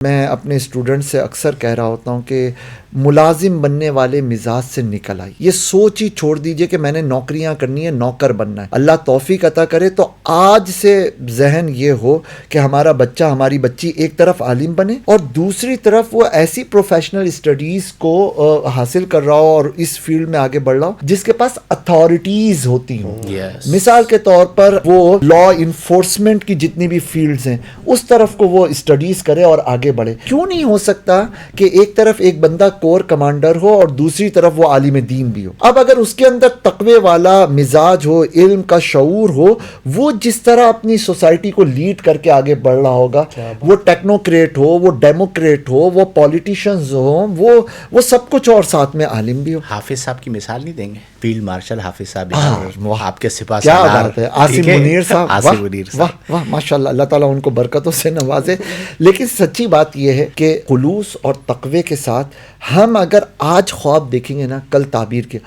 میں اپنے اسٹوڈنٹ سے اکثر کہہ رہا ہوتا ہوں کہ ملازم بننے والے مزاج سے نکل آئی. یہ سوچ ہی چھوڑ دیجئے کہ میں نے نوکریاں کرنی ہے، نوکر بننا ہے. اللہ توفیق عطا کرے تو آج سے ذہن یہ ہو کہ ہمارا بچہ، ہماری بچی ایک طرف عالم بنے اور دوسری طرف وہ ایسی پروفیشنل اسٹڈیز کو حاصل کر رہا ہو اور اس فیلڈ میں آگے بڑھ رہا ہو جس کے پاس اتھارٹیز ہوتی ہوں. مثال کے طور پر وہ لا انفورسمنٹ کی جتنی بھی فیلڈز ہیں اس طرف کو وہ اسٹڈیز کرے اور آگے بڑھے. کیوں نہیں ہو سکتا کہ ایک طرف ایک بندہ کور کمانڈر ہو اور دوسری طرف وہ عالم دین بھی ہو؟ اب اگر اس کے اندر تقوی والا مزاج ہو، علم کا شعور ہو، وہ جس طرح اپنی سوسائٹی کو لیڈ کر کے آگے بڑھ رہا ہوگا، وہ ٹیکنوکریٹ ہو، وہ ڈیموکریٹ ہو، وہ پولیٹیشنز ہوں، وہ سب کچھ اور ساتھ میں عالم بھی ہو. حافظ صاحب کی مثال نہیں دیں گے؟ فیلڈ مارشل حافظ صاحب، آپ کے سپاہ کیا سالار بات ہے. عاصم منیر صاحب، واہ واہ ماشاء اللہ، اللہ تعالیٰ ان کو برکتوں سے نوازے. لیکن سچی بات یہ ہے کہ خلوص اور تقوی کے ساتھ ہم اگر آج خواب دیکھیں گے نا، کل تعبیر کے